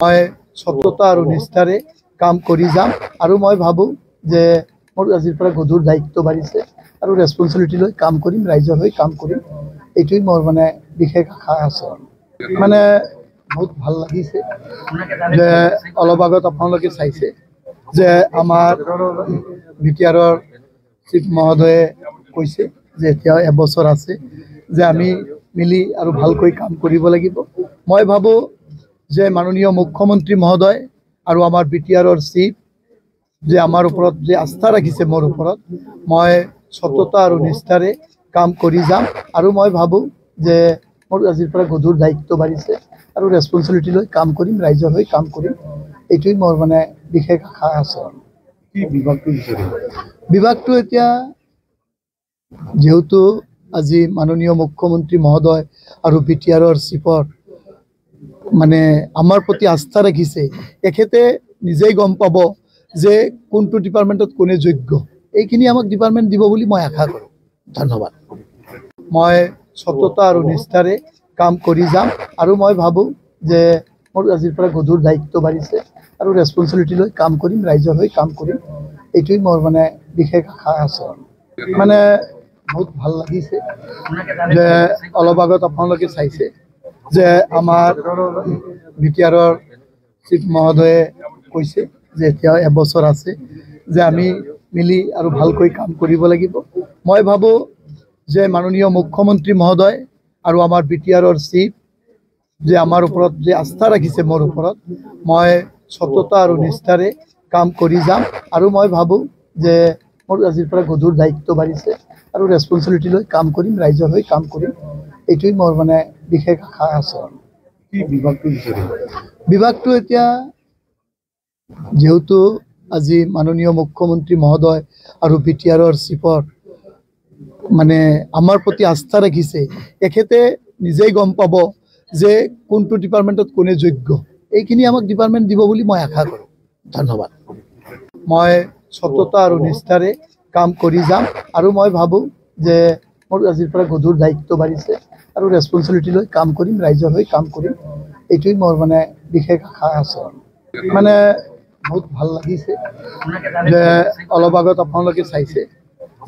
মই সততা আৰু নিষ্ঠাৰে কাম কৰি যাম আৰু মই ভাবো যে মোৰ আজিৰ পৰা গধুৰ দায়িত্ব বাঢ়িছে আৰু ৰেছপন্সিবিলিটি লৈ কাম কৰিম, ৰাইজৰ হৈ কাম কৰিম। এইটোই মোৰ মানে বিশেষ আশা আছে। মানে বহুত ভাল লাগিছে যে অলপ আগত আপোনালোকে চাইছে যে আমাৰ বিটিআৰৰ চিফ মহোদয়ে কৈছে যে এতিয়া এবছৰ আছে যে আমি মিলি আৰু ভালকৈ কাম কৰিব লাগিব। মই ভাবো যে মাননীয় মুখ্যমন্ত্ৰী মহোদয় আৰু আমাৰ বিটিআৰৰ চিফ যে আমাৰ ওপৰত যে আস্থা ৰাখিছে, মোৰ ওপৰত মই সততা আৰু নিষ্ঠাৰে কাম কৰি যাম আৰু মই ভাবো যে মোৰ আজিৰ পৰা গধুৰ দায়িত্ব বাঢ়িছে আৰু ৰেছপন্সিবিলিটি লৈ কাম কৰিম, ৰাইজৰ হৈ কাম কৰিম। এইটোই মোৰ মানে বিশেষ আশা আছে। বিভাগটো এতিয়া যেহেতু আজি মাননীয় মুখ্যমন্ত্ৰী মহোদয় আৰু বিটিআৰৰ চিফৰ মানে আমাৰ প্ৰতি আস্থা ৰাখিছে, তেখেতে নিজেই গম পাব যে কোনটো ডিপাৰ্টমেণ্টত কোনে যোগ্য। এইখিনি আমাক ডিপাৰ্টমেণ্ট দিব বুলি মই আশা কৰোঁ। ধন্যবাদ। মই সততা আৰু নিষ্ঠাৰে কাম কৰি যাম আৰু মই ভাবো যে মোৰ আজিৰ পৰা গধুৰ দায়িত্ব বাঢ়িছে আৰু ৰেছপন্সিবিলিটি লৈ কাম কৰিম, ৰাইজৰ হৈ কাম কৰিম। এইটোই মোৰ মানে বিশেষ আশা আছে। মানে বহুত ভাল লাগিছে যে অলপ আগত আপোনালোকে চাইছে যে আমাৰ বিটিআৰৰ চিফ মহোদয়ে কৈছে যে এতিয়া এবছৰ আছে যে আমি মিলি আৰু ভালকৈ কাম কৰিব লাগিব। মই ভাবো যে মাননীয় মুখ্যমন্ত্ৰী মহোদয় আৰু আমাৰ বিটিআৰৰ চিফ যে আমাৰ ওপৰত যে আস্থা ৰাখিছে, মোৰ ওপৰত মই সততা আৰু নিষ্ঠাৰে কাম কৰি যাম আৰু মই ভাবো যে মোৰ আজিৰ পৰা গধুৰ দায়িত্ব বাঢ়িছে আৰু ৰেছপন্সিবিলিটি লৈ কাম কৰিম, ৰাইজৰ হৈ কাম কৰিম। এইটোই মোৰ মানে বিশেষ আশা আছে। বিভাগটো এতিয়া যেহেতু আজি মাননীয় মুখ্যমন্ত্ৰী মহোদয় আৰু বিটিআৰৰ চিফৰ মানে আমাৰ প্ৰতি আস্থা ৰাখিছে, তেখেতে নিজেই গম পাব যে কোনটো ডিপাৰ্টমেণ্টত কোনে যোগ্য। এইখিনি আমাক ডিপাৰ্টমেণ্ট দিব বুলি মই আশা কৰোঁ। ধন্যবাদ। মই সততা আৰু নিষ্ঠাৰে কাম কৰি যাম আৰু মই ভাবো যে মোৰ আজিৰ পৰা গধুৰ দায়িত্ব বাঢ়িছে আৰু ৰেছপন্সিবিলিটি লৈ কাম কৰিম, ৰাইজৰ হৈ কাম কৰিম। এইটোই মোৰ মানে বিশেষ আশা আছে। মানে বহুত ভাল লাগিছে যে অলপ আগত আপোনালোকে চাইছে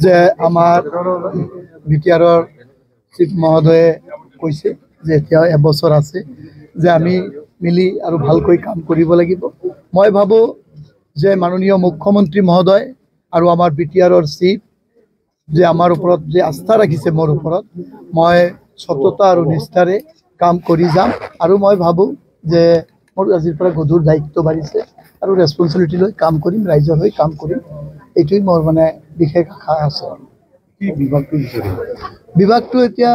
যে আমাৰ বিটিআৰৰ চিফ মহোদয়ে কৈছে যে এতিয়া এবছৰ আছে যে আমি মিলি আৰু ভালকৈ কাম কৰিব লাগিব। মই ভাবো যে মাননীয় মুখ্যমন্ত্ৰী মহোদয় আৰু আমাৰ বিটিআৰৰ চিফ যে আমাৰ ওপৰত যে আস্থা ৰাখিছে, মোৰ ওপৰত মই সততা আৰু নিষ্ঠাৰে কাম কৰি যাম আৰু মই ভাবো যে মোৰ আজিৰ পৰা গধুৰ দায়িত্ব বাঢ়িছে আৰু ৰেছপন্সিবিলিটি লৈ কাম কৰিম, ৰাইজৰ হৈ কাম কৰিম। এইটোই মোৰ মানে বিশেষ আশা আছে। বিভাগটো এতিয়া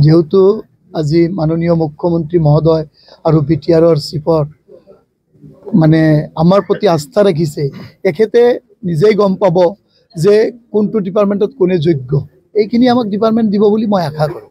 যেহেতু আজি মাননীয় মুখ্যমন্ত্ৰী মহোদয় আৰু বিটিআৰৰ চিফৰ মানে আমাৰ প্ৰতি আস্থা ৰাখিছে, তেখেতে নিজেই গম পাব যে কোনটো ডিপাৰ্টমেণ্টত কোনে যোগ্য। এইখিনি আমাক ডিপাৰ্টমেণ্ট দিব বুলি মই আশা কৰোঁ।